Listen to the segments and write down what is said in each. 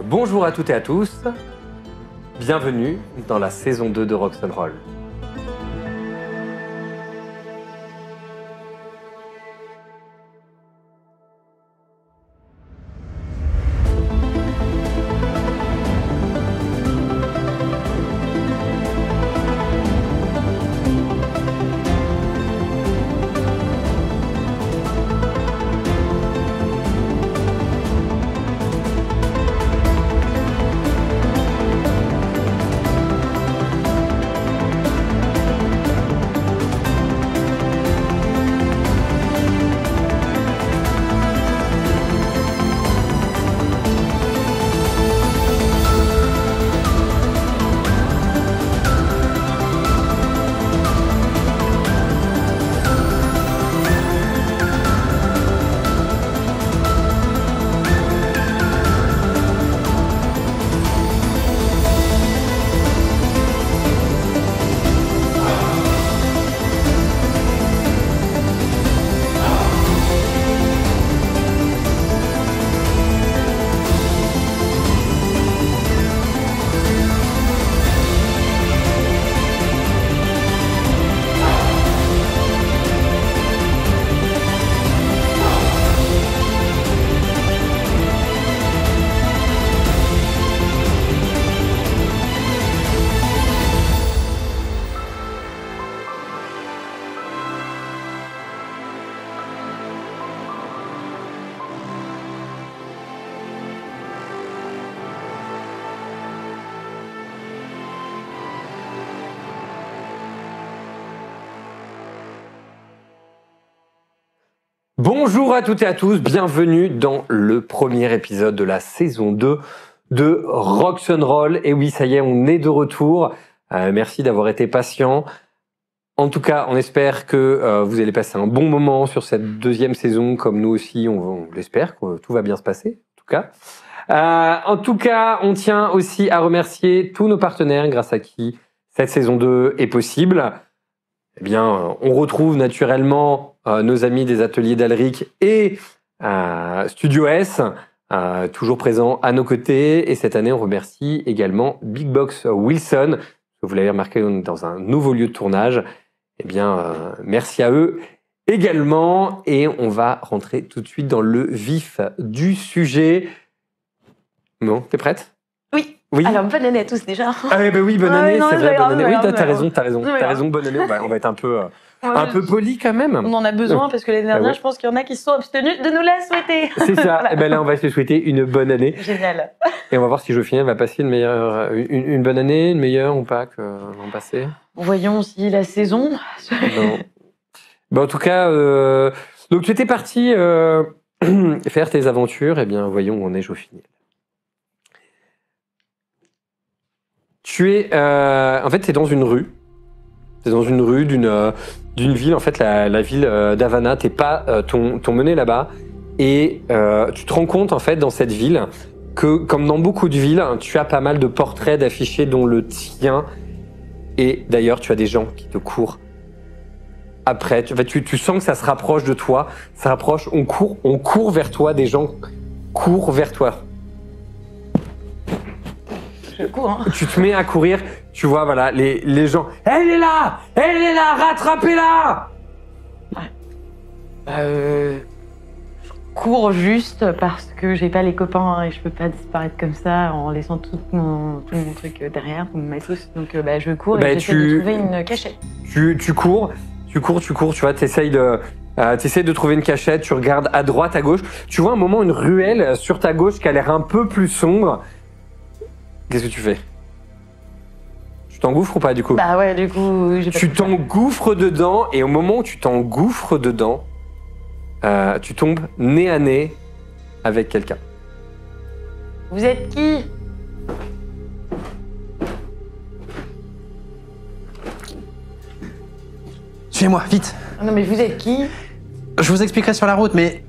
Bonjour à toutes et à tous, bienvenue dans la saison 2 de Rock'n'Roll. Bonjour à toutes et à tous, bienvenue dans le premier épisode de la saison 2 de Rock'n'Roll. Et oui, ça y est, on est de retour. Merci d'avoir été patient. En tout cas, on espère que vous allez passer un bon moment sur cette deuxième saison, comme nous aussi, on l'espère, que tout va bien se passer, en tout cas. On tient aussi à remercier tous nos partenaires, grâce à qui cette saison 2 est possible. Eh bien, on retrouve naturellement nos amis des ateliers d'Alric et Studio S, toujours présents à nos côtés. Et cette année, on remercie également Big Box Wilson. Vous l'avez remarqué, on est dans un nouveau lieu de tournage. Eh bien, merci à eux également. Et on va rentrer tout de suite dans le vif du sujet. Bon, t'es prête ? Oui. Alors, bonne année à tous déjà. Ah oui, bonne année, non, c'est vrai, bonne année. Oui, t'as raison. raison, bonne année. On va être un peu poli quand même. On en a besoin parce que l'année dernière, je pense qu'il y en a qui se sont abstenus de nous la souhaiter. C'est ça. Voilà. Et ben là, on va se souhaiter une bonne année. Génial. Et on va voir si Jophine va passer une bonne année, une meilleure ou pas que l'an passé. Voyons si la saison. Non. Bon, en tout cas, donc tu étais parti faire tes aventures. Eh bien, voyons où on est, Jophine. Tu es, en fait, t'es dans une rue. T'es dans une rue d'une ville. En fait, la ville d'Havana. T'ont mené là-bas, et tu te rends compte en fait dans cette ville que, comme dans beaucoup de villes, tu as pas mal de portraits d'affichés, dont le tien. Et d'ailleurs, tu as des gens qui te courent après. Tu sens que ça se rapproche de toi. Ça rapproche. On court vers toi. Des gens courent vers toi. Je cours, hein. Tu te mets à courir, tu vois, voilà, les gens. Elle est là, rattrapez-la. Je cours juste parce que j'ai pas les copains et je peux pas disparaître comme ça en laissant tout mon truc derrière, tout mon matos. Donc je cours et j'essaie de trouver une cachette. Tu cours, tu vois, t'essayes de trouver une cachette, tu regardes à droite, à gauche. Tu vois un moment une ruelle sur ta gauche qui a l'air un peu plus sombre. Qu'est-ce que tu fais ? Tu t'engouffres ou pas du coup ? Bah ouais, du coup, j'ai pas. Tu t'engouffres dedans, et au moment où tu t'engouffres dedans, tu tombes nez à nez avec quelqu'un. Vous êtes qui ? Suivez-moi, vite. Non mais vous êtes qui ? Je vous expliquerai sur la route, mais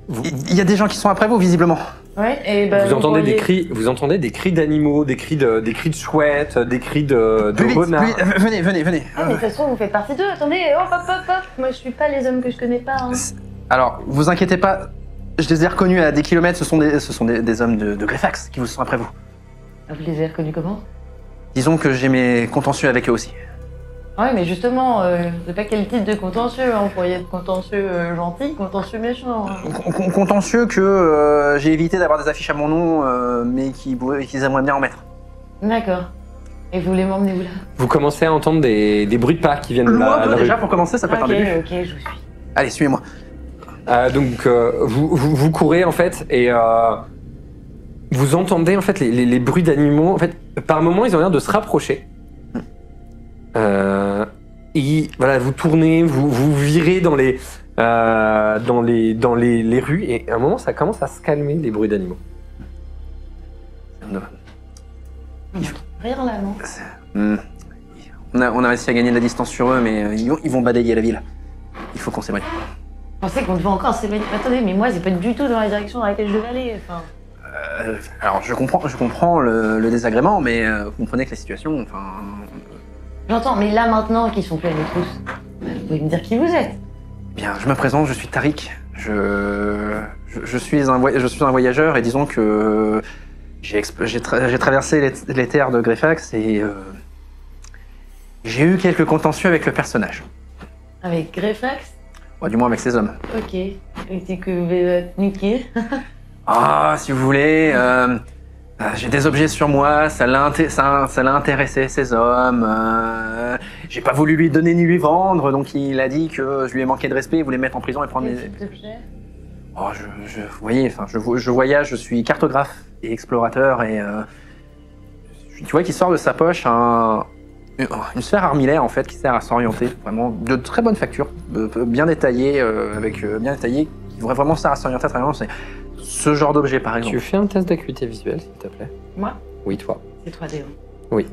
il y a des gens qui sont après vous, visiblement. Ouais, et ben. Vous entendez des cris d'animaux, des cris de chouettes, des cris de renards. Venez. Ah, mais de toute façon, vous faites partie d'eux. Attendez, hop. Moi, je suis pas les hommes que je connais pas. Hein. Alors, vous inquiétez pas, je les ai reconnus à des kilomètres. Ce sont des hommes de Greyfax qui vous sont après vous. Vous les avez reconnus comment? Disons que j'ai mes contentieux avec eux aussi. Ouais, mais justement, je sais pas quel type de contentieux, hein. Vous pourriez être contentieux gentil, contentieux méchant. Hein. Contentieux que j'ai évité d'avoir des affiches à mon nom, mais qu'ils aimeraient bien en mettre. D'accord. Et vous voulez m'emmener où là? Vous commencez à entendre des bruits de pas qui viennent de Loin la un peu rue. déjà pour commencer, ça peut être un début. Ok, je vous suis. Allez, suivez-moi. Donc vous courez en fait et vous entendez en fait les bruits d'animaux. En fait, par moments, ils ont l'air de se rapprocher. Et voilà, vous tournez, vous virez dans les rues et à un moment, ça commence à se calmer les bruits d'animaux. Rire là, non? On a réussi à gagner de la distance sur eux, mais ils vont balayer la ville. Il faut qu'on s'éloigne. Je pensais qu'on devait encore s'éloigner. Attendez, mais moi, c'est pas du tout dans la direction dans laquelle je devais aller. Enfin... Alors, je comprends le désagrément, mais vous comprenez que la situation, enfin... J'entends, mais là, maintenant qu'ils sont plus à mes trousses, vous pouvez me dire qui vous êtes? Bien, je me présente, je suis Tariq. Je suis un voyageur et disons que j'ai traversé les terres de Greyfax et j'ai eu quelques contentieux avec le personnage. Avec Greyfax? Ouais, du moins avec ses hommes. Ok. Et c'est que vous vais niquer. Ah, si vous voulez, j'ai des objets sur moi, ça l'a intéressé, ces hommes. J'ai pas voulu lui donner ni lui vendre, donc il a dit que je lui ai manqué de respect, il voulait me mettre en prison et prendre mes... Oh, vous voyez, enfin, je voyage, je suis cartographe et explorateur et tu vois qu'il sort de sa poche une sphère armillaire en fait qui sert à s'orienter, vraiment de très bonne facture, bien détaillée, bien détaillée, qui vraiment sert à s'orienter très bien. C'est ce genre d'objet par exemple. Tu fais un test d'acuité visuelle s'il te plaît? Moi? Oui, toi. C'est 3D. Hein. Oui.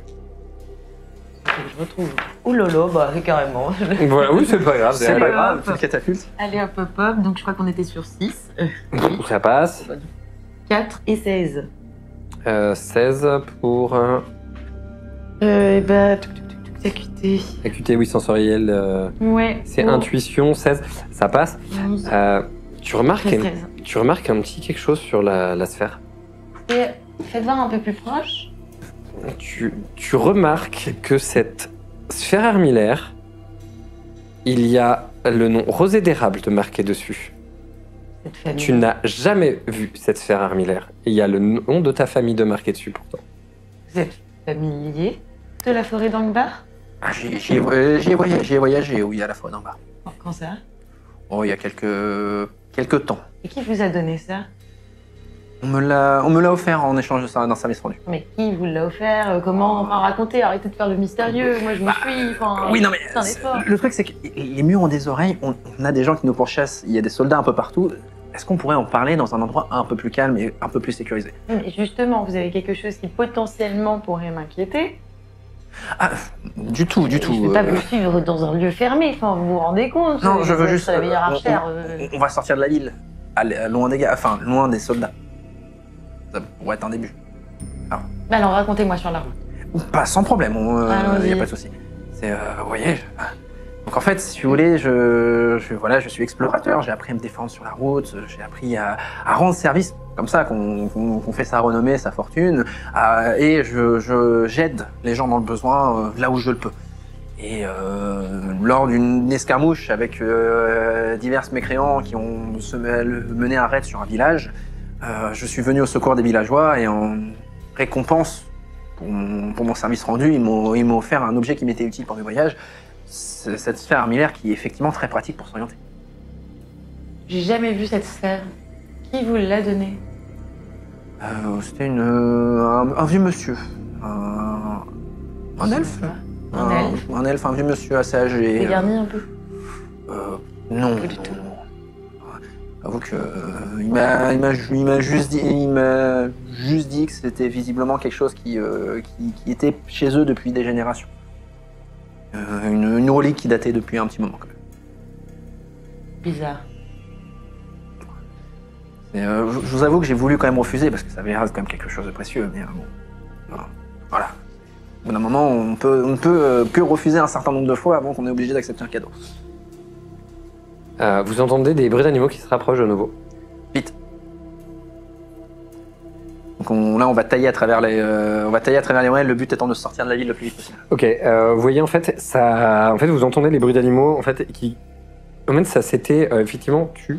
Je retrouve. Ouh lolo, bah carrément. Voilà, oui, c'est pas grave. C'est pas grave, c'est le catapulte. Allez hop hop hop, donc je crois qu'on était sur 6. Ça passe. 4 et 16. 16 pour Et bah, acuité. acuité, oui, sensorielle. Ouais. C'est intuition, 16, ça passe. 11. Tu remarques 13. un petit quelque chose sur la sphère. Et faites voir un peu plus proche. Tu remarques que cette sphère armillaire, il y a le nom rosée d'érable de marqué dessus. Cette famille. Tu n'as jamais vu cette sphère armillaire. Et il y a le nom de ta famille de marqué dessus pourtant. Vous êtes familier de la forêt d'Angbar? Ah, j'y ai voyagé, oui, à la fois d'en bas. Quand ça? Oh, il y a quelques temps. Et qui vous a donné ça? On me l'a offert en échange d'un service rendu. Mais qui vous l'a offert? Comment? Enfin, racontez, arrêtez de faire le mystérieux. Moi, je me suis. Enfin, Oui, non, mais c'est un effort. le truc, c'est que les murs ont des oreilles, on a des gens qui nous pourchassent, il y a des soldats un peu partout. Est-ce qu'on pourrait en parler dans un endroit un peu plus calme et un peu plus sécurisé? Mais justement, vous avez quelque chose qui potentiellement pourrait m'inquiéter. Ah, du tout. Je ne vais pas vous suivre dans un lieu fermé, enfin, vous vous rendez compte? Non, je veux juste... La meilleure archère. On va sortir de la ville, loin des gars, enfin, loin des soldats. Ça pourrait être un début. Alors, racontez-moi sur la route. Pas sans problème, il n'y a pas de souci. C'est, vous voyez, donc en fait, si vous voulez, je suis explorateur, j'ai appris à me défendre sur la route, j'ai appris à rendre service, comme ça qu'on fait sa renommée, sa fortune, et j'aide les gens dans le besoin là où je le peux. Et lors d'une escarmouche avec divers mécréants qui ont mené un raid sur un village, je suis venu au secours des villageois et en récompense pour mon service rendu, ils m'ont offert un objet qui m'était utile pour mes voyages, cette sphère armillaire qui est effectivement très pratique pour s'orienter. J'ai jamais vu cette sphère. Qui vous l'a donnée? C'était un vieux monsieur. Un elfe. Un elfe, un vieux monsieur assez âgé. Garni un peu? Non. Pas du tout. Avoue que il m'a juste dit que c'était visiblement quelque chose qui était chez eux depuis des générations. Une relique qui datait depuis un petit moment quand même. Bizarre. Et, je vous avoue que j'ai voulu quand même refuser parce que ça avait l'air quand même quelque chose de précieux. Mais bon, voilà. Au bout d'un moment, on ne peut que refuser un certain nombre de fois avant qu'on ait obligé d'accepter un cadeau. Vous entendez des bruits d'animaux qui se rapprochent de nouveau. Vite. Donc on va tailler à travers les ruelles, le but étant de sortir de la ville le plus vite possible. Ok, vous voyez en fait, vous entendez les bruits d'animaux en fait qui, en fait, ça s'était effectivement tu.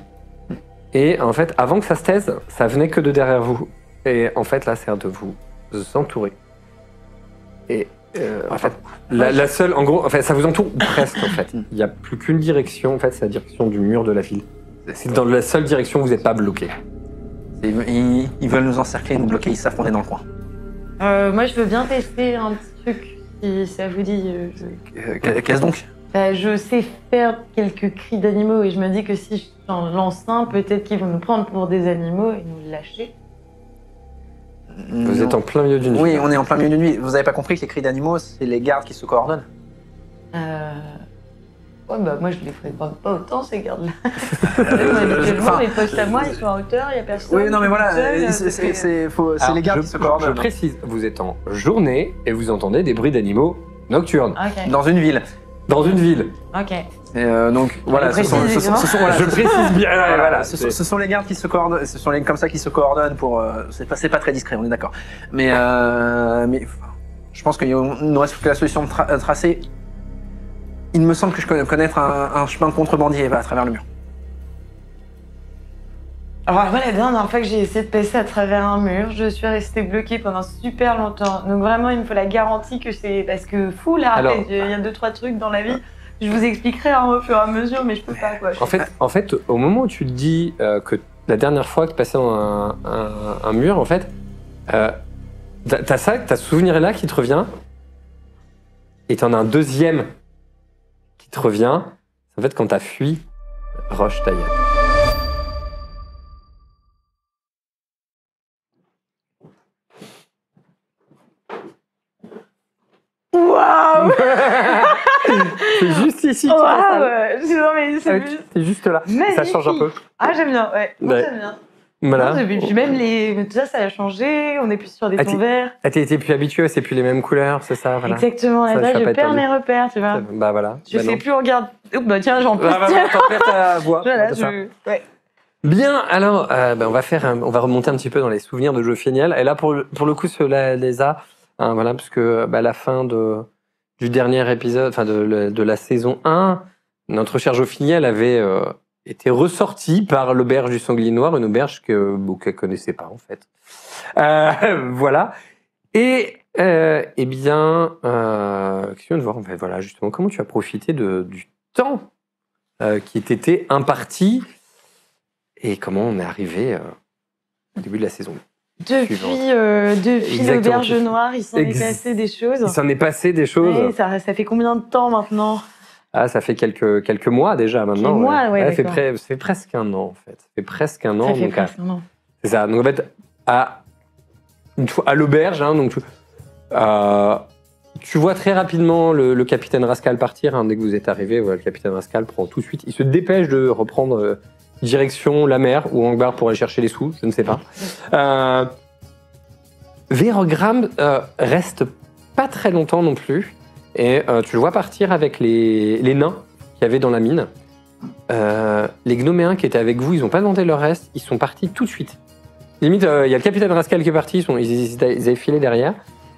Et en fait, avant que ça se taise, ça venait que de derrière vous. Et en fait, là, c'est de vous entourer. Et en fait, la seule, en gros, ça vous entoure presque en fait. Il n'y a plus qu'une direction, en fait, c'est la direction du mur de la ville. C'est dans la seule direction où vous n'êtes pas bloqué. Ils veulent nous encercler, nous bloquer, ils savent qu'on est dans le coin. Moi, je veux bien tester un petit truc, si ça vous dit. Qu'est-ce donc ? Je sais faire quelques cris d'animaux et je me dis que si j'en lance un, peut-être qu'ils vont nous prendre pour des animaux et nous lâcher. Vous êtes en plein milieu d'une nuit. Oui, on est en plein milieu d'une nuit. Vous avez pas compris que les cris d'animaux, c'est les gardes qui se coordonnent ? Ouais, bah moi je les fréquente pas autant ces gardes-là. Habituellement, les postes à moi, ils sont en hauteur, il y a personne. Oui, non mais voilà, c'est les gardes qui se coordonnent. Je précise, vous êtes en journée et vous entendez des bruits d'animaux nocturnes. Okay. Dans une ville. Dans une ville. Ok. Donc voilà, je précise bien. Voilà, ce sont les gardes qui se coordonnent, ce sont comme ça qui se coordonnent pour. C'est pas très discret, on est d'accord. Mais je pense qu'il nous reste que la solution de tracer. Il me semble que je connais connaître un chemin de contrebandier à travers le mur. Alors moi, la dernière fois que j'ai essayé de passer à travers un mur, je suis restée bloquée pendant super longtemps. Donc vraiment, il me faut la garantie que c'est... Parce que fou là, il y a 2-3 trucs dans la vie. Je vous expliquerai au fur et à mesure, mais je peux pas quoi. En fait, au moment où tu te dis que la dernière fois que tu passais dans un mur, en fait, t'as ce souvenir-là qui te revient, et t'en as un deuxième qui te revient, c'est en fait quand t'as fui Roche Tayeb. Waouh. C'est juste ici. Wow. Non mais c'est juste là. Magnifique. Ça change un peu. Ah j'aime bien, ouais. Moi j'aime bien. Voilà. Non, puis même tout ça, ça a changé. On est plus sur des tons verts. T'es plus habitué, c'est plus les mêmes couleurs, c'est ça, voilà. Exactement. Là, je perds mes repères, tu vois. Bah voilà. Je sais plus, on regarde. Oups, bah tiens, j'en perds. T'en perds ta voix. Voilà, ouais. Bien, alors, on va remonter un petit peu dans les souvenirs de Jophieniel. Et là, pour le coup, cela les a, voilà, parce que la fin du dernier épisode, enfin de la saison 1, notre cher Jophieniel avait été ressorti par l'auberge du Sanglier Noir, une auberge qu'elle connaissait pas en fait. Voilà. Et bien, question de voir en fait, voilà, justement, comment tu as profité du temps qui t'était imparti et comment on est arrivé au début de la saison. Depuis l'auberge noire, il s'en est passé des choses. Il s'en est passé des choses. Ouais, ça fait combien de temps maintenant ? Ah, ça fait quelques mois déjà maintenant. Quelques mois, ouais, ça fait presque un an en fait. Ça fait presque un an. Ça fait presque un an. C'est ça. Donc en fait, à l'auberge, hein, donc tu vois très rapidement le capitaine Rascal partir. Hein, dès que vous êtes arrivé, voilà, le capitaine Rascal prend tout de suite. Il se dépêche de reprendre direction la mer ou Angbar pour aller chercher les sous, je ne sais pas. Vérogram reste pas très longtemps non plus. Et tu le vois partir avec les nains qu'il y avait dans la mine. Les gnoméens qui étaient avec vous, ils n'ont pas demandé leur reste, ils sont partis tout de suite. Limite, il y a le capitaine Rascal qui est parti, ils avaient filé derrière.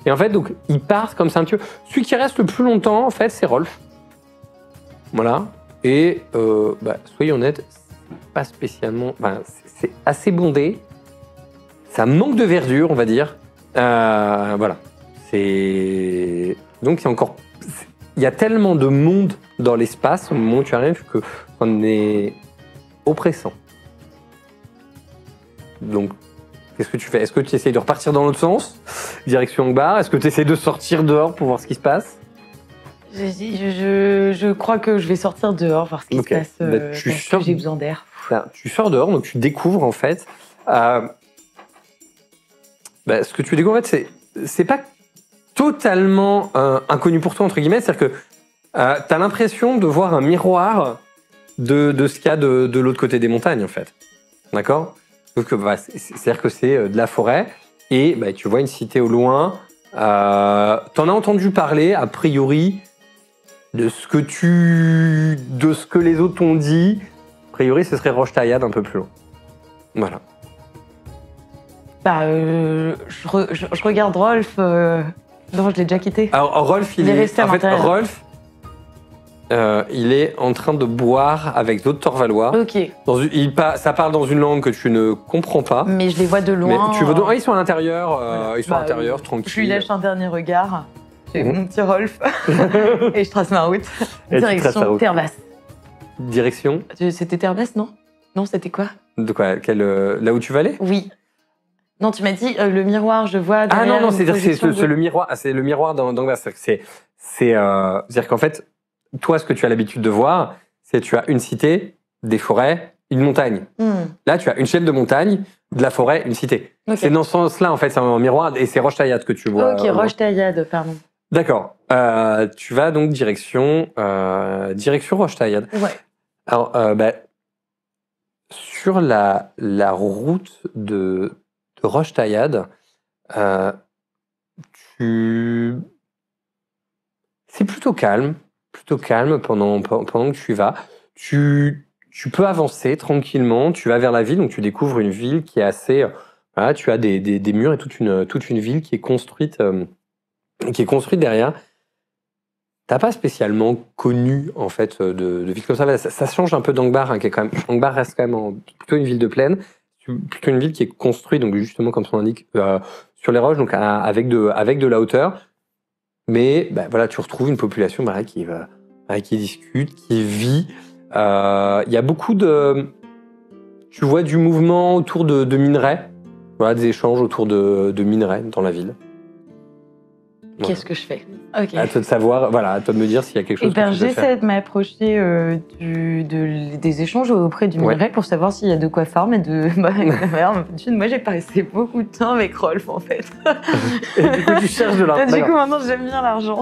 Et en fait, donc, ils partent comme ça un petit peu. Celui qui reste le plus longtemps, en fait, c'est Rolf. Voilà. Et soyez honnêtes, pas spécialement... c'est assez bondé. Ça manque de verdure, on va dire. Voilà. Donc, il y a tellement de monde dans l'espace au moment où tu arrives qu'on est oppressant. Donc, qu'est-ce que tu fais ? Est-ce que tu essayes de repartir dans l'autre sens, direction Angbar ? Est-ce que tu essayes de sortir dehors pour voir ce qui se passe ? Je crois que je vais sortir dehors, voir ce qui se passe. Parce que j'ai besoin d'air. Tu sors dehors, donc tu découvres en fait. Ce que tu découvres, en fait, c'est pas totalement inconnu pour toi, entre guillemets. C'est-à-dire que tu as l'impression de voir un miroir de ce qu'il y a de l'autre côté des montagnes, en fait. D'accord ? Donc, c'est-à-dire que c'est de la forêt et tu vois une cité au loin. T'en as entendu parler, a priori, de ce que les autres t'ont dit. A priori, ce serait Roche Tayeb un peu plus loin. Voilà. Je regarde Rolf. Non, je l'ai déjà quitté. Alors, Rolf, il est resté à l'intérieur. Rolf, il est en train de boire avec d'autres Torvalois. Ok. Ça parle dans une langue que tu ne comprends pas. Mais je les vois de loin. Ils sont à l'intérieur, tranquilles. Je lui lâche un dernier regard. J'ai mon petit Rolf. Et je trace ma route. Direction Terre-Basse. Direction C'était Terre-Basse, non? Non, c'était quoi? De quoi? Là où tu vas aller? Oui. Non, tu m'as dit le miroir, je vois. Ah non, c'est le miroir. C'est le miroir d'Angbar. C'est-à-dire qu'en fait, toi, ce que tu as l'habitude de voir, c'est que tu as une cité, des forêts, une montagne. Là, tu as une chaîne de montagne, de la forêt, une cité. Okay. C'est dans ce sens-là, en fait, c'est un miroir, et c'est Roche Taillade que tu vois. Ok, Roche Taillade, pardon. D'accord. Tu vas donc direction Roche Taillade. Ouais. Alors, sur la route de Roche Taillade, c'est plutôt calme pendant que tu y vas. Tu peux avancer tranquillement, tu vas vers la ville, donc tu découvres une ville qui est assez... tu as des murs et toute une ville qui est construite derrière. T'as pas spécialement connu, en fait, de ville comme ça. Ça change un peu d'Angbar, hein, qui est quand même... Angbar reste quand même plutôt une ville de plaine, plutôt une ville qui est construite, donc justement, comme son indique, sur les roches, donc avec de la hauteur. Mais voilà, tu retrouves une population qui discute, qui vit. Il y a beaucoup de... Tu vois du mouvement autour de minerais. Voilà, des échanges autour de minerais dans la ville. Voilà. Qu'est-ce que je fais? Okay. À toi de savoir, voilà, à toi de me dire s'il y a quelque chose que tu veux faire. J'essaie de m'approcher des échanges auprès du minerai pour savoir s'il y a de quoi farm et de... moi, j'ai passé beaucoup de temps avec Rolf, en fait. Et du coup, tu cherches de l'argent. Du coup, maintenant, j'aime bien l'argent.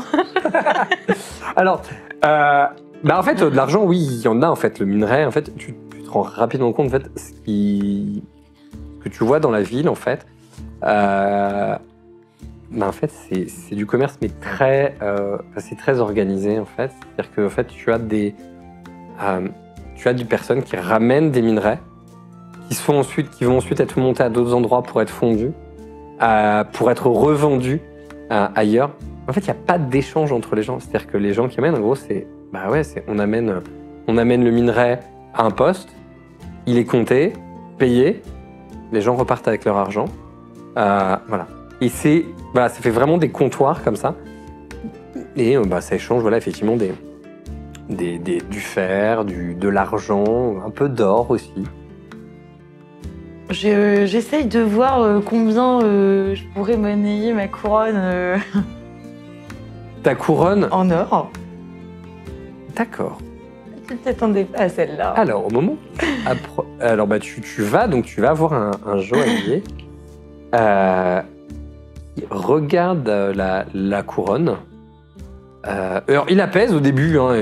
Alors, en fait, de l'argent, oui, il y en a, en fait. Le minerai, en fait, tu te rends rapidement compte, en fait, ce que tu vois dans la ville, en fait, en fait, c'est du commerce, mais c'est très organisé, en fait. C'est-à-dire que, en fait, tu as des personnes qui ramènent des minerais, qui vont ensuite être montés à d'autres endroits pour être fondus, pour être revendus ailleurs. En fait, il n'y a pas d'échange entre les gens. C'est-à-dire que les gens qui amènent, en gros, on amène le minerai à un poste, il est compté, payé, les gens repartent avec leur argent. Voilà. Et ça fait vraiment des comptoirs comme ça. Et ça échange, voilà, effectivement, du fer, de l'argent, un peu d'or aussi. J'essaye de voir combien je pourrais monnayer ma couronne. Ta couronne? En or. D'accord. Tu t'attendais pas à celle-là. Alors, au moment... tu vas avoir un joaillier. Regarde la couronne. Alors, il apaise au début, hein,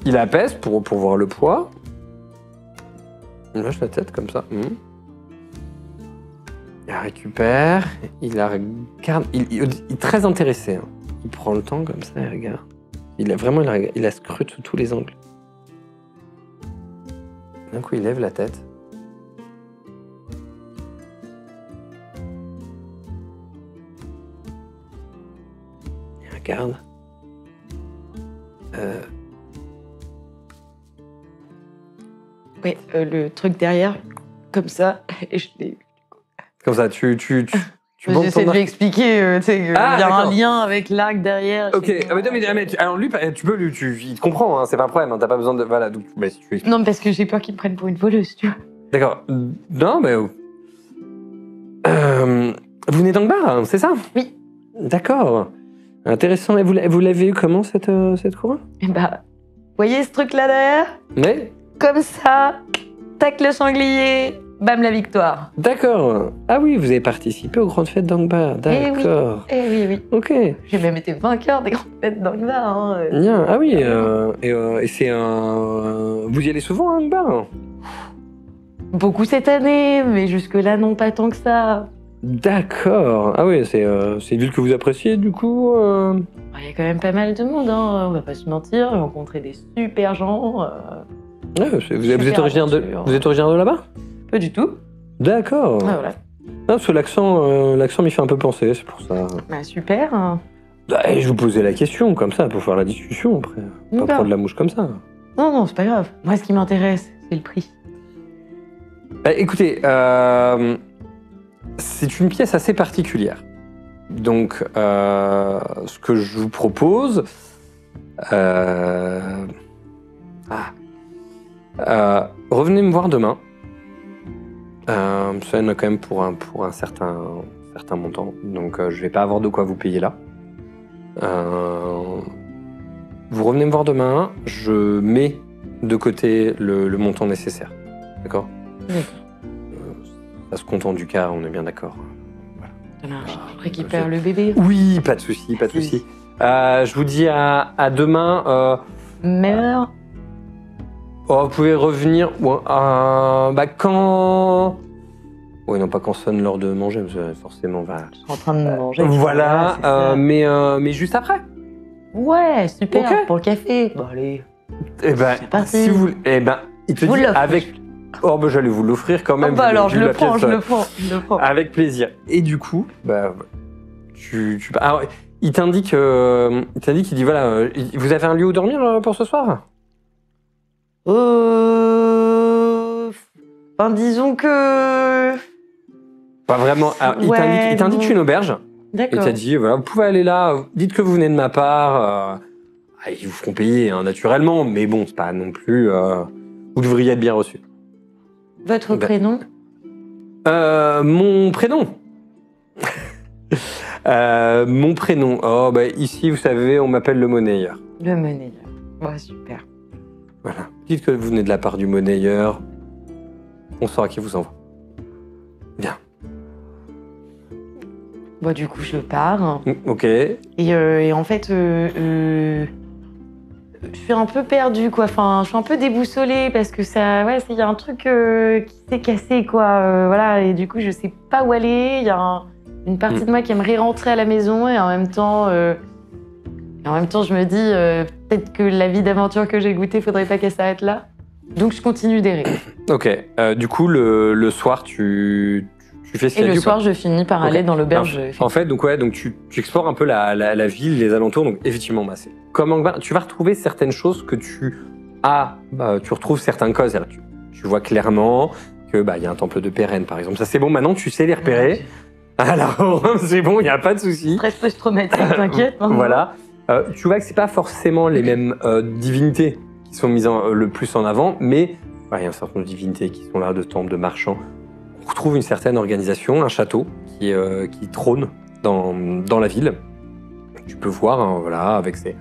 il apaise pour voir le poids. Il lâche la tête comme ça. Il la récupère, il la regarde. Il est très intéressé. Hein. Il prend le temps comme ça, il regarde. Il la scrute sous tous les angles. D'un coup, il lève la tête. Il regarde. Oui, le truc derrière, comme ça, et je l'ai... Comme ça, tu j'essaie de lui expliquer, tu sais, qu'il y a un lien avec l'arc derrière. Ok, alors lui, il te comprend, hein, c'est pas un problème, hein, t'as pas besoin de... Voilà, donc, si tu expliques. Non, parce que j'ai peur qu'il me prenne pour une voleuse, tu vois. D'accord. Non, mais... vous venez d'Angbar, hein, c'est ça? Oui. D'accord. Intéressant. Et vous l'avez eu comment, cette couronne? Vous voyez ce truc-là derrière? Oui. Comme ça, tac le sanglier, bam la victoire. D'accord. Ah oui, vous avez participé aux grandes fêtes d'Angbar. D'accord. Eh oui. Ok. J'ai même été vainqueur des grandes fêtes d'Angbar. Hein. Bien. Ah oui. Et c'est un... Vous y allez souvent à Angbar? Beaucoup cette année, mais jusque-là, non pas tant que ça. D'accord. Ah oui, c'est une ville que vous appréciez, du coup Il y a quand même pas mal de monde, hein. On va pas se mentir. J'ai rencontré des super gens. Vous êtes originaire de là-bas? Pas du tout. D'accord. Ah, voilà. Non, parce que l'accent m'y fait un peu penser, c'est pour ça. Bah, super. Et je vous posais la question, comme ça, pour faire la discussion après. Pas prendre la mouche comme ça. Non, c'est pas grave. Moi, ce qui m'intéresse, c'est le prix. Bah, écoutez, c'est une pièce assez particulière. Donc, ce que je vous propose... revenez me voir demain. Ça y en a quand même pour un certain montant. Donc, je vais pas avoir de quoi vous payer là. Vous revenez me voir demain. Je mets de côté le montant nécessaire. D'accord ? Ça se compte en Ducat, on est bien d'accord. Ça marche. Je récupère le bébé. Oui, pas de souci, pas de souci. Je vous dis à demain. Même heure. Vous pouvez revenir quand... Oui, non, pas quand sonne l'heure de manger, parce que forcément... Je suis en train de manger. Voilà, mais juste après. Ouais, super, okay. Pour le café. Bon, allez. C'est parti. Si vous... il te dit avec... j'allais vous l'offrir quand même. Alors, je le prends. Avec plaisir. Et du coup, alors, il t'indique, qu'il dit, voilà, vous avez un lieu où dormir pour ce soir ? Disons que... Pas vraiment. Alors, il t'indique une auberge. D'accord. Et il t'a dit, voilà, vous pouvez aller là, dites que vous venez de ma part. Ils vous feront payer, naturellement, mais bon, c'est pas non plus... vous devriez être bien reçu. Votre prénom ? Mon prénom mon prénom. Ici, vous savez, on m'appelle le monnayeur. Le monnayeur. Ouais, super. Voilà. Dites que vous venez de la part du monnayeur. On saura qui vous envoie. Bien. Du coup, je pars. Ok. Et en fait, je suis un peu perdue, quoi. Enfin, je suis un peu déboussolée parce que il y a un truc qui s'est cassé, quoi. Voilà. Et du coup, je sais pas où aller. Il y a une partie de moi qui aimerait rentrer à la maison et en même temps, je me dis peut-être que la vie d'aventure que j'ai goûtée, faudrait pas qu'elle s'arrête là. Donc, je continue d'errer. Ok. Du coup, le soir, tu fais ce qu'il y a. Et le soir, je finis par aller dans l'auberge. En fait, donc tu explores un peu la ville, les alentours. Donc, effectivement, c'est comme Angbin. Tu vas retrouver certaines choses que tu as. Tu retrouves certains codes. Tu vois clairement que il y a un temple de Pérenne, par exemple. Ça, c'est bon. Maintenant, tu sais les repérer. Alors, c'est bon, il n'y a pas de souci. Très post-traumatique, t'inquiète. Voilà. Tu vois que c'est pas forcément les mêmes divinités qui sont mises le plus en avant, mais il y a un certain nombre de divinités qui sont là, de temples, de marchands. On retrouve une certaine organisation, un château qui trône dans la ville. Tu peux voir, voilà, avec ses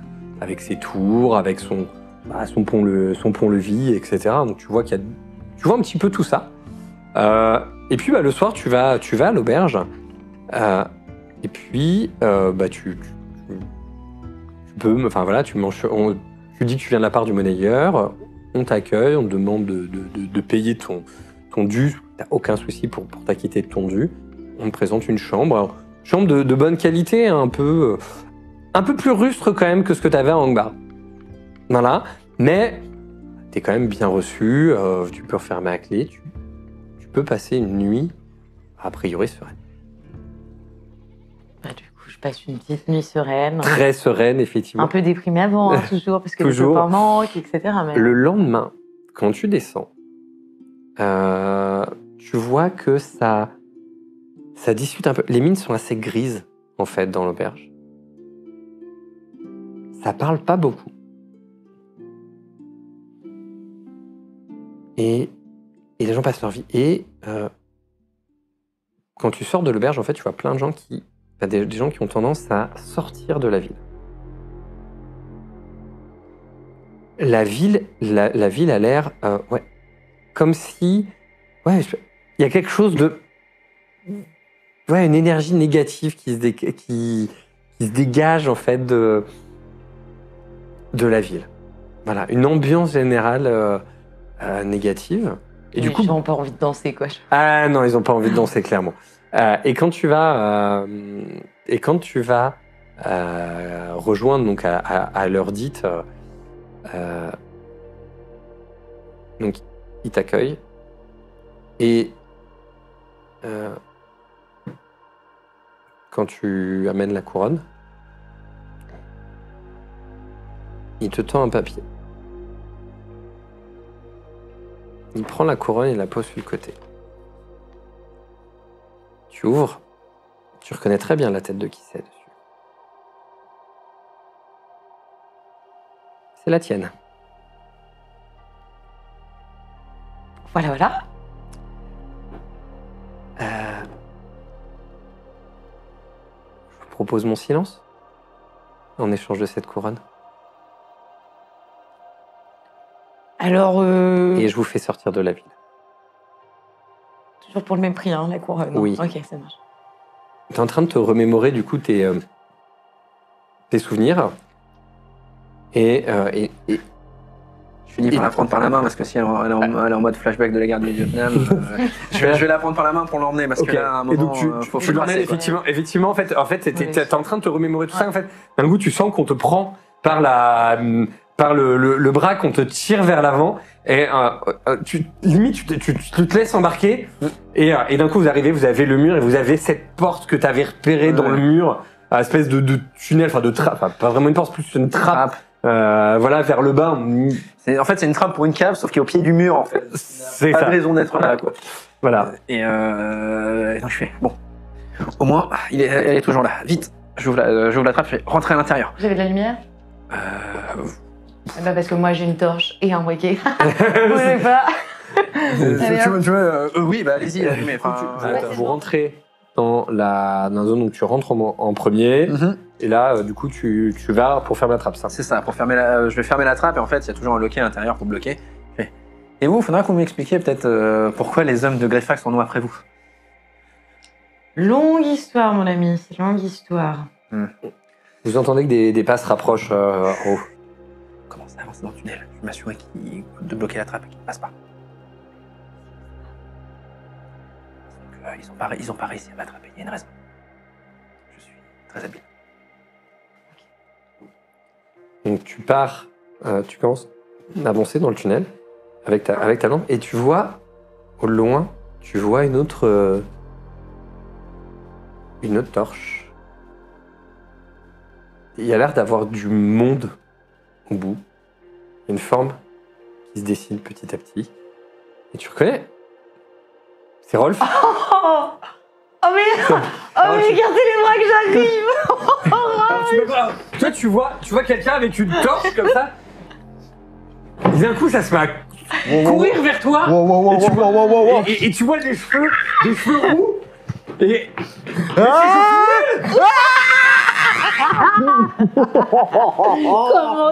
tours, avec son pont-levis, etc. Donc tu vois tu vois un petit peu tout ça. Et puis le soir, tu vas à l'auberge. Et puis tu peux, tu dis que tu viens de la part du monnayeur, on t'accueille, on te demande de payer ton dû, t'as aucun souci pour t'acquitter de ton dû. On te présente une chambre, alors, chambre de bonne qualité, un peu plus rustre quand même que ce que t'avais à Angband. Voilà, mais t'es quand même bien reçu, tu peux refermer à clé, tu peux passer une nuit a priori sereine. Du coup, je passe une petite nuit sereine. Très sereine, effectivement. Un peu déprimée avant, toujours, parce que toujours. Le copain manque, etc. Mais... Le lendemain, quand tu descends, tu vois que ça discute un peu. Les mines sont assez grises, en fait, dans l'auberge. Ça parle pas beaucoup. Et les gens passent leur vie. Et quand tu sors de l'auberge, en fait, tu vois plein de gens des gens qui ont tendance à sortir de la ville. La ville a l'air, comme si, il y a quelque chose de, une énergie négative qui se dégage en fait de la ville. Voilà, une ambiance générale négative. Et du coup, ils n'ont pas envie de danser, quoi. Ah non, ils n'ont pas envie de danser, clairement. Et quand tu vas rejoindre donc à l'heure dite, donc ils t'accueillent et quand tu amènes la couronne, il te tend un papier. Il prend la couronne et la pose sur le côté. Tu ouvres, tu reconnais très bien la tête de qui c'est dessus. C'est la tienne. Voilà, voilà. Je vous propose mon silence en échange de cette couronne. Alors, Et je vous fais sortir de la ville. toujours pour le même prix, hein, la couronne. Oui. Ok, ça marche. Tu es en train de te remémorer du coup tes souvenirs. Et je finis par la prendre par la main parce que si elle est en mode flashback de la guerre du Vietnam, je vais la prendre par la main pour l'emmener parce que là, à un moment, faut tu l'emmènes effectivement, en fait, t'es en train de te remémorer tout ça. En fait, d'un coup, tu sens qu'on te prend par le bras, qu'on te tire vers l'avant, et limite, tu te laisses embarquer, et d'un coup, vous avez le mur, et vous avez cette porte que tu avais repérée dans le mur, une espèce de tunnel, enfin de trappe, enfin, pas vraiment une porte, plus une trappe. Voilà, vers le bas. En fait, c'est une trappe pour une cave, sauf qui est au pied du mur, en fait. C'est pas ça. de raison d'être là, quoi. Voilà. Et donc je fais, bon, au moins, elle est toujours là. Vite, j'ouvre la trappe, je fais rentrer à l'intérieur. Vous avez de la lumière? Bah parce que moi j'ai une torche et un briquet. Vous savez pas? Oui, bah allez-y, allumez. Vous rentrez dans la zone où tu rentres en premier. Et là, du coup, tu vas pour fermer la trappe, ça. C'est ça, je vais fermer la trappe et en fait, il y a toujours un loquet à l'intérieur pour bloquer. Et vous, il faudra que vous m'expliquiez peut-être pourquoi les hommes de Greyfax sont nous après vous. Longue histoire, mon ami, longue histoire. Vous entendez que des pas se rapprochent en haut. Commencez à avancer dans le tunnel. Je vais m'assurer de bloquer la trappe et qu'ils ne passent pas. Donc, ils ont pas réussi à m'attraper, il y a une raison. Je suis très habile. Donc tu pars, tu commences à avancer dans le tunnel avec ta lampe et tu vois au loin, tu vois une autre torche. Il y a l'air d'avoir du monde au bout, une forme qui se dessine petit à petit. Et tu reconnais? C'est Rolf. Oh mais regardez les bras que j'arrive. Toi tu vois quelqu'un avec une torche comme ça. Et d'un coup ça se met à courir vers toi. Et tu vois des cheveux roux. Et comment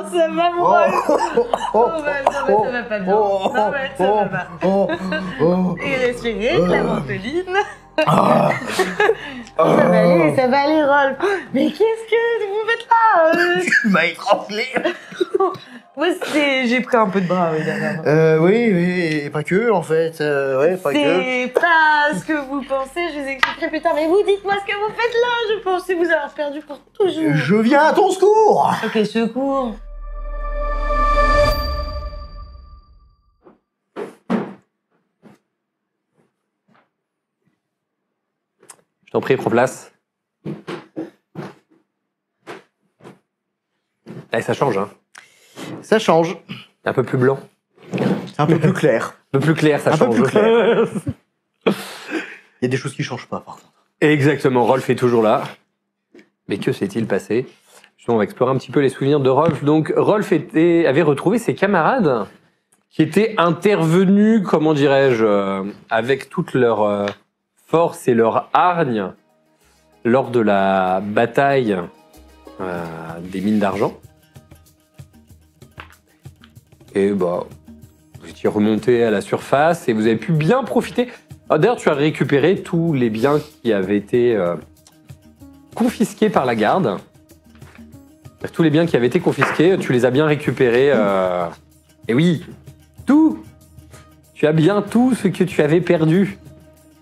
ça va, mon Rolf? Ça va pas bien. Non, ça va pas. Et respirer, la ventoline. Ça va aller, Rolf. Mais qu'est-ce que vous faites là? Tu m'as étranglé. Moi, j'ai pris un peu de bras, oui, dernièrement. Oui, et pas que, en fait. Ouais, pas que. C'est pas ce que vous pensez, je vous expliquerai plus tard. Mais vous, dites-moi ce que vous faites là. Je pensais vous avoir perdu pour toujours. Je viens à ton secours. Ok, secours. je t'en prie, prends place. Et ça change, hein. Ça change. Un peu plus blanc. C'est un peu plus clair. Un peu plus clair, ça Un change. peu plus clair. Il y a des choses qui changent pas, par contre. Exactement, Rolf est toujours là. Mais que s'est-il passé? On va explorer un petit peu les souvenirs de Rolf. Donc, Rolf avait retrouvé ses camarades qui étaient intervenus, comment dirais-je, avec toute leur force et leur hargne lors de la bataille des mines d'argent. Et bah, vous étiez remonté à la surface et vous avez pu bien profiter. Ah, d'ailleurs, tu as récupéré tous les biens qui avaient été confisqués par la garde. Tous les biens qui avaient été confisqués, tu les as bien récupérés. Et oui, tout. Tu as bien tout ce que tu avais perdu.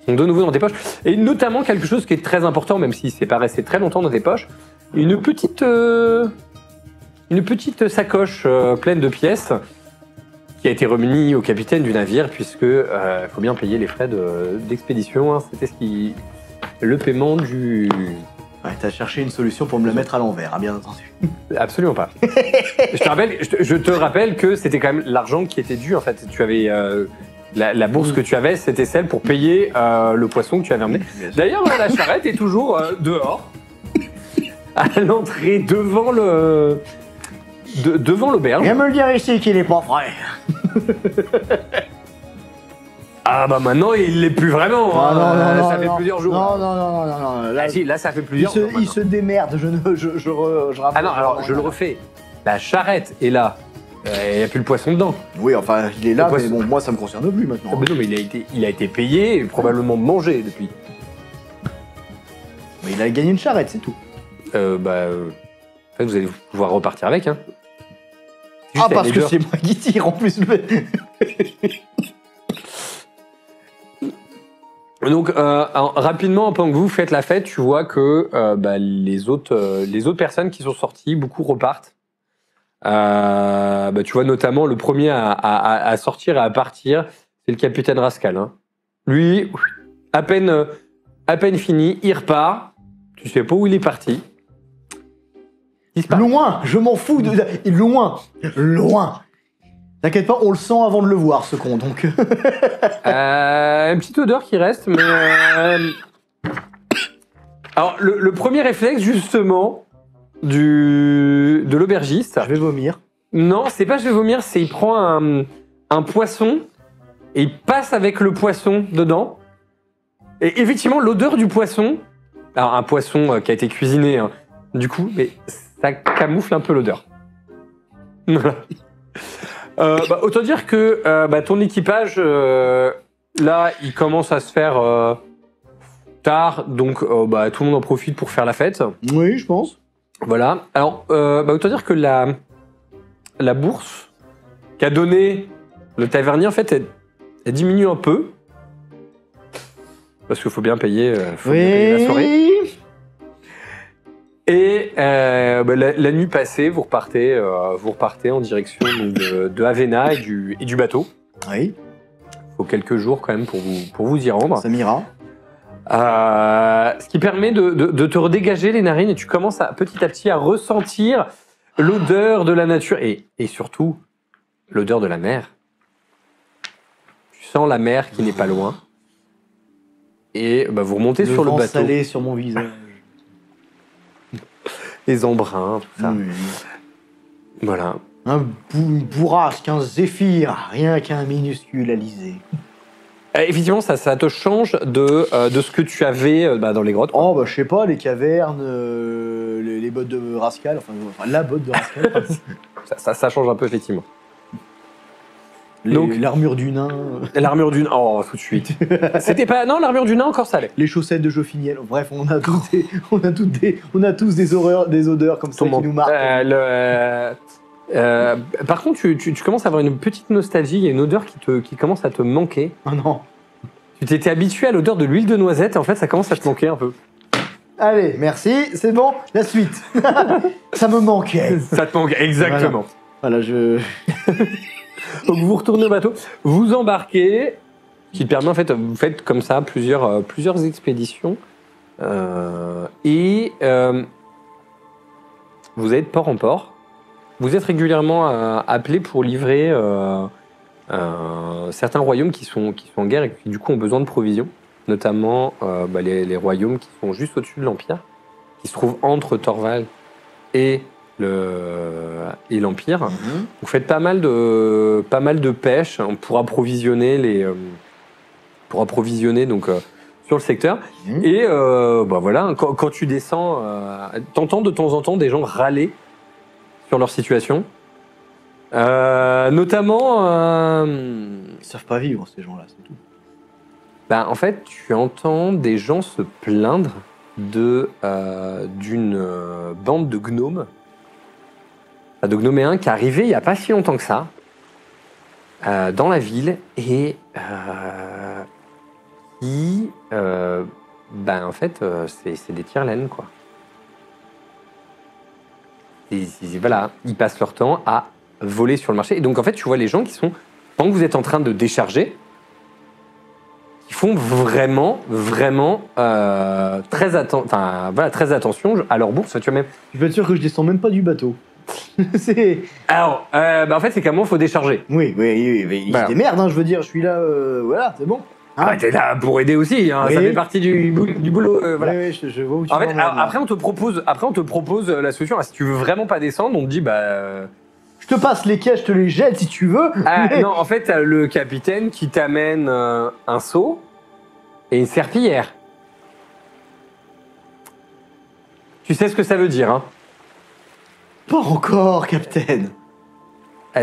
Donc de nouveau dans tes poches. Et notamment quelque chose qui est très important, même si c'est pas resté très longtemps dans tes poches. Une petite sacoche pleine de pièces qui a été remise au capitaine du navire, puisque faut bien payer les frais d'expédition. Hein. C'était le paiement Ouais, t'as cherché une solution pour me le mettre à l'envers, hein, bien entendu. Absolument pas. je te rappelle que c'était quand même l'argent qui était dû, en fait. Tu avais... la bourse que tu avais, c'était celle pour payer le poisson que tu avais emmené. D'ailleurs, la charrette est toujours dehors, à l'entrée, devant l'auberge. Viens me le dire ici qu'il est pas frais. Ah bah maintenant, il l'est plus vraiment. Ça fait plusieurs jours. Non. Là, Là, ça fait plusieurs jours. il se démerde, Ah non, alors je le refais. La charrette est là. Il n'y a plus le poisson dedans. Oui, enfin, il est là, mais bon, moi, ça me concerne plus maintenant. Mais non, mais il a été payé et probablement mangé depuis. Mais il a gagné une charrette, c'est tout. En fait, vous allez pouvoir repartir avec. Hein. Ah, parce que c'est moi qui tire en plus. Donc, rapidement, pendant que vous faites la fête, tu vois que les autres personnes qui sont sorties, beaucoup repartent. Tu vois notamment le premier à sortir et à partir, c'est le capitaine Rascal. Hein. Lui, à peine fini, il repart. Tu sais pas où il est parti. Loin, je m'en fous de... Loin. T'inquiète pas, on le sent avant de le voir, ce con, donc... Une petite odeur qui reste, mais... Alors, le premier réflexe, justement, de l'aubergiste... Je vais vomir. Non, c'est pas je vais vomir, c'est il prend un poisson et il passe avec le poisson dedans. Et effectivement, l'odeur du poisson... Alors, un poisson qui a été cuisiné, hein, du coup, mais ça camoufle un peu l'odeur. Voilà. Autant dire que ton équipage, là, il commence à se faire tard, donc tout le monde en profite pour faire la fête. Oui, je pense. Voilà. Alors, autant dire que la bourse qu'a donné le tavernier, en fait, elle diminue un peu. Parce qu'il faut bien payer, la soirée. Et la nuit passée, vous repartez en direction donc, de Avena et du bateau. Oui. Il faut quelques jours quand même pour vous y rendre. Ça m'ira. Ce qui permet de te redégager les narines et tu commences petit à petit à ressentir l'odeur de la nature et surtout l'odeur de la mer. Tu sens la mer qui n'est pas loin. Et vous remontez sur le vent bateau. salé sur mon visage. Les embruns, tout ça. Oui. Voilà. Une bourrasque, un zéphyr, rien qu'un minuscule alisé. Effectivement, ça te change de ce que tu avais dans les grottes. Oh, je sais pas, les cavernes, les bottes de Rascal, enfin la botte de Rascal. ça change un peu, effectivement. L'armure du nain. L'armure du nain, oh, tout de suite. C'était pas... Non, l'armure du nain, encore ça allait. Les chaussettes de Joffiniel. Bref, on a tous des odeurs comme ça qui nous marquent. Par contre, tu commences à avoir une petite nostalgie, il y a une odeur qui commence à te manquer. Oh non. Tu t'étais habitué à l'odeur de l'huile de noisette et en fait, ça commence à te manquer un peu. Allez, merci, c'est bon, la suite. Ça me manquait. Ça te manque, exactement. Voilà Donc vous retournez au bateau, vous embarquez, qui te permet en fait, vous faites comme ça plusieurs expéditions et vous êtes port en port. Vous êtes régulièrement appelé pour livrer certains royaumes qui sont en guerre et qui du coup ont besoin de provisions, notamment les royaumes qui sont juste au-dessus de l'Empire, qui se trouvent entre Torval et l'Empire. Mm-hmm. Vous faites pas mal de pêche pour approvisionner donc sur le secteur. Mm-hmm. Et voilà, quand tu descends, t'entends de temps en temps des gens râler sur leur situation. Notamment... Ils savent pas vivre, ces gens-là, c'est tout. En fait, tu entends des gens se plaindre d'une bande de gnomes, de gnoméens qui est arrivé il n'y a pas si longtemps que ça, dans la ville, et qui, en fait, c'est des tire-laines, quoi. Voilà, ils passent leur temps à voler sur le marché. Et donc, en fait, tu vois les gens qui sont, pendant que vous êtes en train de décharger, qui font vraiment très attention à leur bourse. Tu vois, même. Je peux être sûr que je descends même pas du bateau. Alors, en fait, c'est qu'à un moment, il faut décharger. Oui, il se démerde, je veux dire, je suis là, voilà, c'est bon. Ah, t'es là pour aider aussi, hein, oui. Ça fait partie du boulot. Voilà. Oui, je vois où tu en fait, après, on te propose la solution. Si tu veux vraiment pas descendre, on te dit, je te passe les quais, je te les jette si tu veux. Non, en fait, t'as le capitaine qui t'amène un seau et une serpillière. Tu sais ce que ça veut dire, hein? Pas encore, capitaine.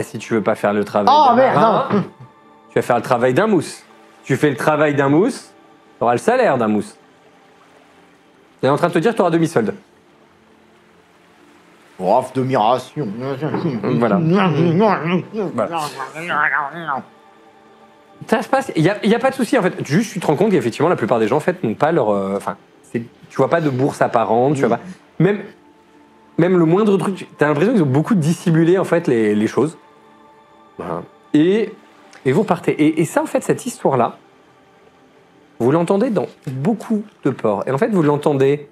Si tu veux pas faire le travail merde, tu vas faire le travail d'un mousse. Tu fais le travail d'un mousse, tu auras le salaire d'un mousse. Il est en train de te dire que tu auras demi-solde. Bref, demi-ration. Voilà. Ça se passe, il y a pas de souci en fait. Juste, tu te rends compte qu'effectivement, la plupart des gens en fait n'ont pas leur... tu vois pas de bourse apparente, tu vois pas... Même le moindre truc, t'as l'impression qu'ils ont beaucoup dissimulé en fait les choses. Voilà. Et vous repartez. Et ça, en fait, cette histoire-là, vous l'entendez dans beaucoup de ports. Et en fait, vous l'entendez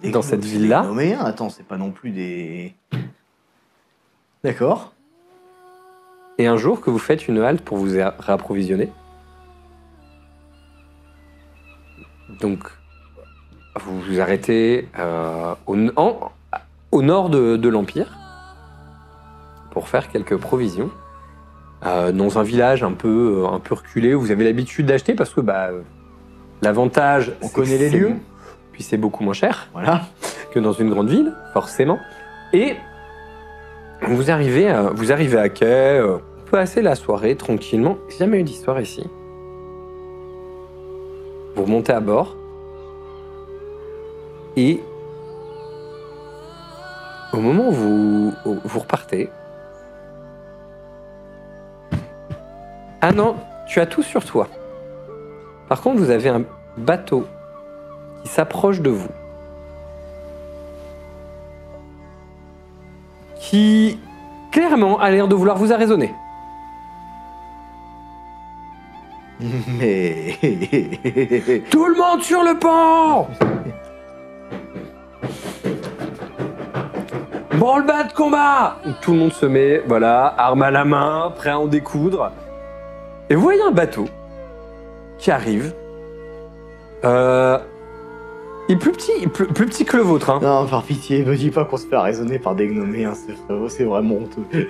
dans cette ville-là. Non mais attends, c'est pas non plus des... D'accord. Et un jour que vous faites une halte pour vous réapprovisionner. Donc, vous vous arrêtez au nord de l'Empire pour faire quelques provisions. Dans un village un peu reculé où vous avez l'habitude d'acheter parce que l'avantage, on connaît les lieux, puis c'est beaucoup moins cher, voilà, que dans une grande ville, forcément. Et vous arrivez à quai, on peut passer la soirée tranquillement. J'ai jamais eu d'histoire ici. Vous remontez à bord et au moment où vous repartez. Ah non, tu as tout sur toi. Par contre, vous avez un bateau qui s'approche de vous. Qui, clairement, a l'air de vouloir vous arraisonner. Mais... Tout le monde sur le pont! Branle-bas de combat! Tout le monde se met, voilà, arme à la main, prêt à en découdre. Et vous voyez un bateau qui arrive. Il est plus petit que le vôtre. Hein. Non, par pitié, me dis pas qu'on se fait arraisonner par des gnomés, hein, c'est vraiment honteux.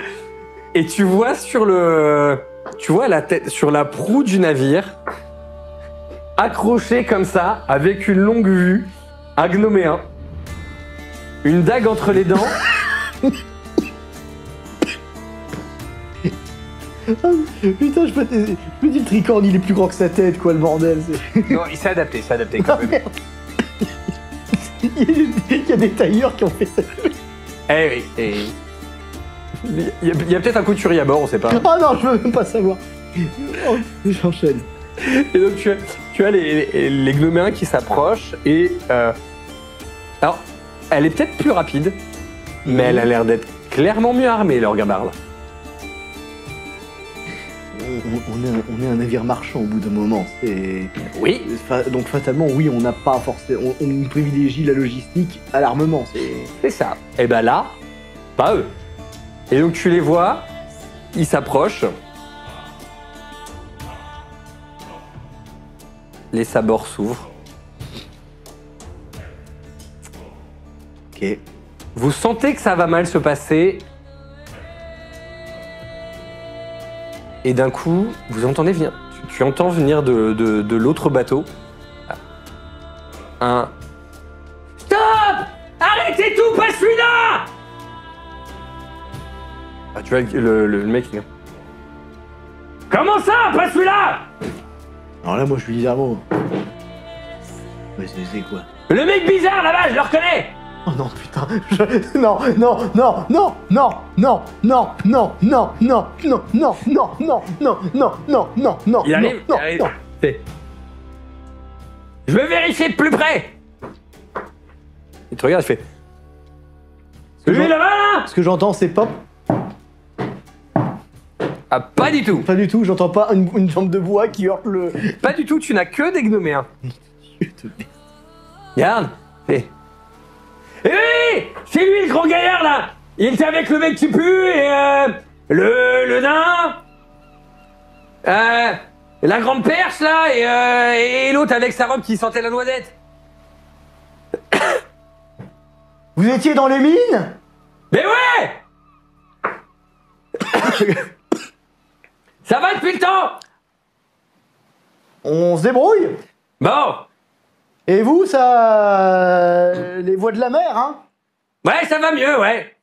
Et tu vois la tête, sur la proue du navire, accroché comme ça, avec une longue vue, un gnoméen, une dague entre les dents. Putain, je me dis le tricorne, il est plus grand que sa tête, quoi, le bordel. Non, il s'est adapté quand même. Il y a des tailleurs qui ont fait ça. Eh oui, il y a peut-être un couturier à bord, on sait pas. Ah non, je veux même pas savoir. Oh, j'enchaîne. Et donc tu as les gnoméens qui s'approchent et... alors, elle est peut-être plus rapide, mais elle a l'air d'être clairement mieux armée, leur gabarde. On est un navire marchand au bout d'un moment. Oui. Donc fatalement, oui, on n'a pas forcément... On privilégie la logistique à l'armement. C'est ça. Et ben là, pas eux. Et donc tu les vois, ils s'approchent. Les sabords s'ouvrent. Ok. Vous sentez que ça va mal se passer. Et d'un coup, vous entendez venir. Tu entends venir de l'autre bateau. Un... Stop! Arrêtez tout, pas celui-là! Ah, tu vois le mec, il vient. Comment ça, pas celui-là? Alors là, moi, je lui dis un mot. Mais c'est quoi? Le mec bizarre là-bas, je le reconnais! Oh non, putain, non, non, non, non, non, non, non, non, non, non, non, non, non, non, non, non, non, non, non, il arrive, non, il arrive. non. Je veux vérifier de plus près. Il te regarde, il fait. Celui là-bas là. Ce que j'entends, c'est pop. Ah, pas du tout. Pas du tout, j'entends pas une jambe de bois qui heurte le... Pas du tout, tu n'as que des gnoméens. Regarde. Eh oui, c'est lui le grand gaillard là. Il était avec le mec qui pue et le nain. La grande perche là et l'autre avec sa robe qui sentait la noisette. Vous étiez dans les mines? Mais ouais. Ça va depuis le temps. On se débrouille? Bon. Et vous, ça... les voies de la mer, hein? Ouais, ça va mieux, ouais.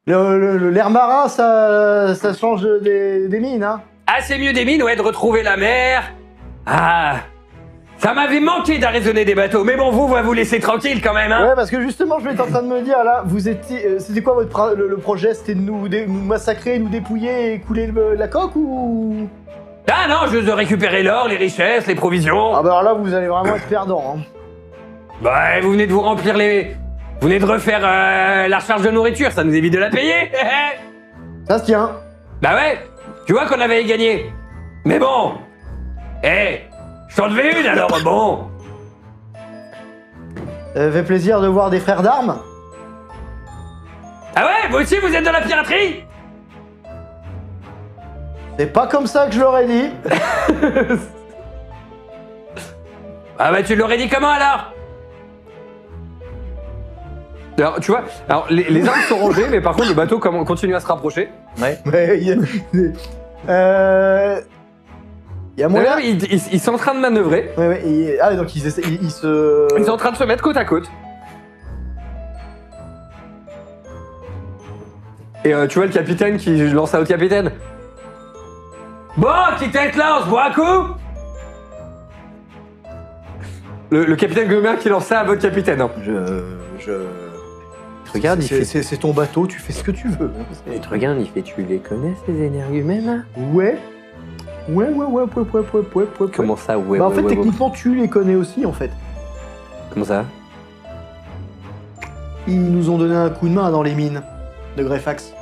L'air marin, ça change des mines, hein? Ah, c'est mieux des mines, ouais, de retrouver la mer. Ah, ça m'avait manqué d'arraisonner des bateaux. Mais bon, vous vous laissez tranquille quand même, hein. Ouais, parce que justement, je vais en train de me dire, là, vous étiez... c'était quoi le projet? C'était de nous massacrer, nous dépouiller et couler la coque, ou... Ah non, je veux récupérer l'or, les richesses, les provisions. Ah bah alors là, vous allez vraiment être perdant, hein. Bah, vous venez de vous remplir les... Vous venez de refaire la recharge de nourriture, ça nous évite de la payer. Ça se tient. Bah ouais, tu vois qu'on avait gagné. Mais bon, je t'en devais une alors, bon. Ça fait plaisir de voir des frères d'armes. Ah ouais, vous aussi vous êtes de la piraterie? C'est pas comme ça que je l'aurais dit. Ah bah tu l'aurais dit comment alors? Alors, tu vois, alors les armes sont rangées, mais par contre le bateau continue à se rapprocher. Ouais. Il y a moyen. Ils sont en train de manœuvrer. Ouais. Ah, donc ils se... Ils sont en train de se mettre côte à côte. Et tu vois le capitaine qui lance à l'autre capitaine. Bon, qui tête là, on se boit un coup? Le capitaine Gomer qui lance ça à votre capitaine. Hein. Regarde, c'est ton bateau, tu fais ce que tu veux. Et tu regardes, il fait, tu les connais ces énergumènes là? Ouais. Comment ça, ouais? Bah en fait, techniquement, tu les connais aussi, en fait. Comment ça? Ils nous ont donné un coup de main dans les mines de Greyfax.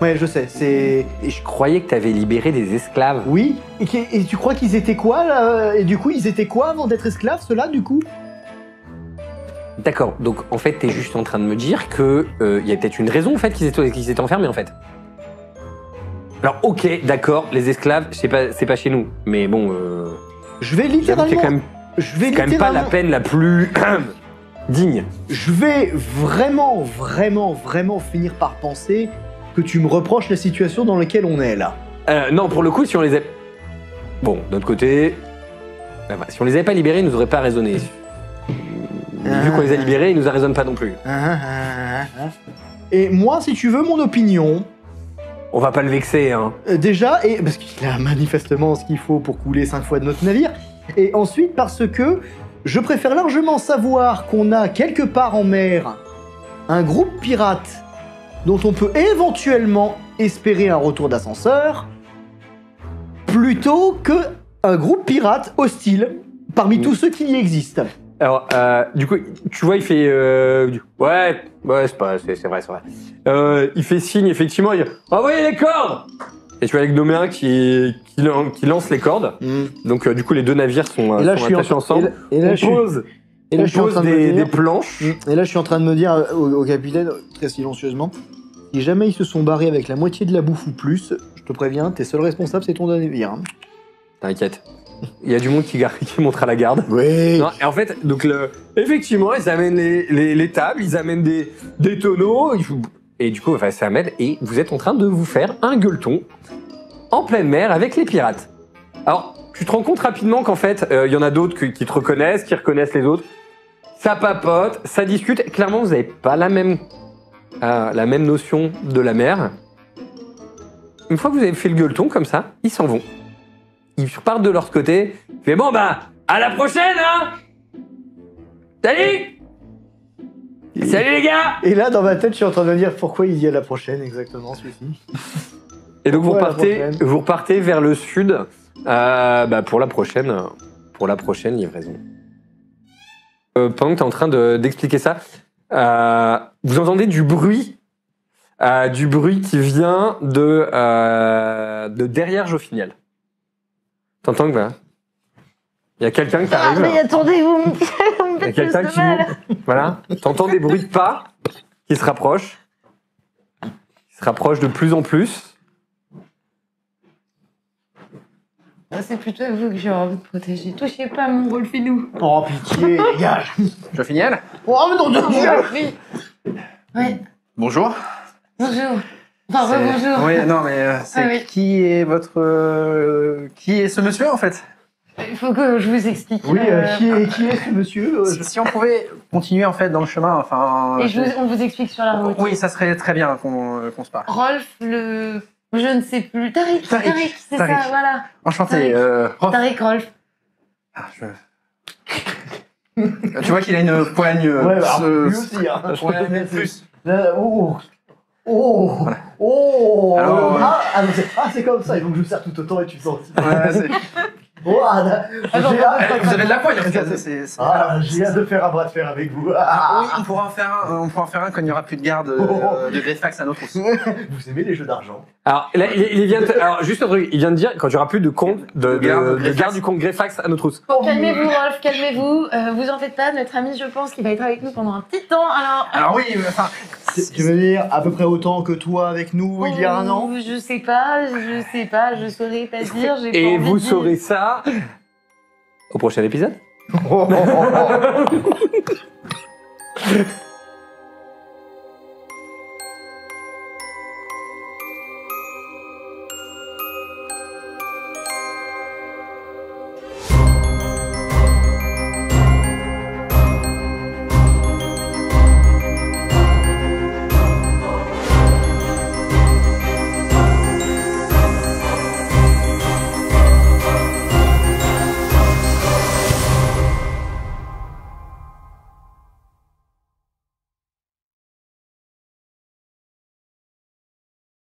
Ouais, je sais, c'est... Et je croyais que t'avais libéré des esclaves. Oui, et tu crois qu'ils étaient quoi, là? Et du coup, ils étaient quoi avant d'être esclaves, ceux-là, du coup? D'accord, donc en fait, t'es juste en train de me dire que il y a peut-être une raison, en fait, qu'ils étaient enfermés, en fait. Alors, ok, d'accord, les esclaves, c'est pas chez nous, mais bon... Je vais littéralement... C'est quand même pas la peine la plus digne. Je vais vraiment finir par penser que tu me reproches la situation dans laquelle on est, là. Non, pour le coup, si on les a... Bon, d'autre côté... si on les avait pas libérés, ils nous auraient pas raisonné. Vu qu'on les a libérés, ils nous raisonnent pas non plus. Et moi, si tu veux mon opinion... On va pas le vexer, hein. Déjà, parce qu'il a manifestement ce qu'il faut pour couler 5 fois de notre navire. Et ensuite, parce que je préfère largement savoir qu'on a quelque part en mer un groupe pirate dont on peut éventuellement espérer un retour d'ascenseur, plutôt que un groupe pirate hostile parmi tous ceux qui y existent. Alors, du coup, tu vois, il fait... ouais, c'est vrai. Il fait signe, effectivement, il envoyez les cordes. Et tu vois les gnoméens qui lancent les cordes. Donc, du coup, les deux navires sont attachés ensemble. On pose des planches. Et là, je suis en train de me dire au capitaine, très silencieusement, si jamais ils se sont barrés avec la moitié de la bouffe ou plus, je te préviens, t'es seul responsable, c'est ton navire. Hein. T'inquiète. Il y a du monde qui montre à la garde. Oui. Non, et en fait, donc effectivement, ils amènent les tables, ils amènent des tonneaux, et du coup, ça amène, et vous êtes en train de vous faire un gueuleton en pleine mer avec les pirates. Alors, tu te rends compte rapidement qu'en fait, il y en a d'autres qui te reconnaissent, qui reconnaissent les autres. Ça papote, ça discute. Clairement, vous n'avez pas la même notion de la mer. Une fois que vous avez fait le gueuleton comme ça, ils s'en vont. Ils repartent de leur côté. Fait bon bah, à la prochaine, hein. Salut. Salut les gars. Et là, dans ma tête, je suis en train de me dire pourquoi il dit à la prochaine exactement celui-ci. Et donc vous repartez vers le sud pour la prochaine livraison. Pendant que tu es en train d'expliquer ça, Vous entendez du bruit qui vient de derrière Joffiniel. T'entends que il y a quelqu'un qui arrive. Mais attendez, vous me Il y a faites quelqu'un plus de mal. Voilà. T'entends des bruits de pas qui se rapprochent. Qui se rapprochent de plus en plus. C'est plutôt vous que j'ai envie de protéger. Touchez pas mon Rolfinou. Oh, pitié, dégage. Joffiniel? Oh, mais non, de Dieu. Oui. Ouais. Bonjour. Bonjour. Enfin, rebonjour. Oui, non, mais c'est oui. qui est qui est ce monsieur en fait? Il faut que je vous explique. Oui, qui est ce monsieur Si on pouvait continuer en fait dans le chemin, enfin. Et on vous explique sur la route. Oui, ça serait très bien qu'on se parle. Rolf, je ne sais plus. Tariq, c'est Tariq. ça, voilà. Enchanté. Rolf. Tariq, Rolf. Ah, tu vois qu'il a une poigne. Ouais, bah, lui aussi, hein. Ouais, mais plus. Oh. Alors, c'est comme ça, il faut que je serre tout autant et tu sens aussi. Ouais, c'est... Oh, j'ai hâte. Vous avez de la poigne en tout cas. J'ai hâte de faire un bras de fer avec vous. Oui, on pourra en faire un quand il n'y aura plus de garde de Greyfax à notre aussi. Vous aimez les jeux d'argent? Alors, là, alors, juste un truc, il vient de dire quand il n'y aura plus de compte de garde du compte Greyfax à notre trousse. Calmez-vous, Rolf, calmez-vous. Vous en faites pas, notre ami, je pense qu'il va être avec nous pendant un petit temps. Alors oui, mais enfin. Tu veux dire à peu près autant que toi avec nous il y a un an? Je sais pas, je saurais pas dire. Et vous saurez ça au prochain épisode.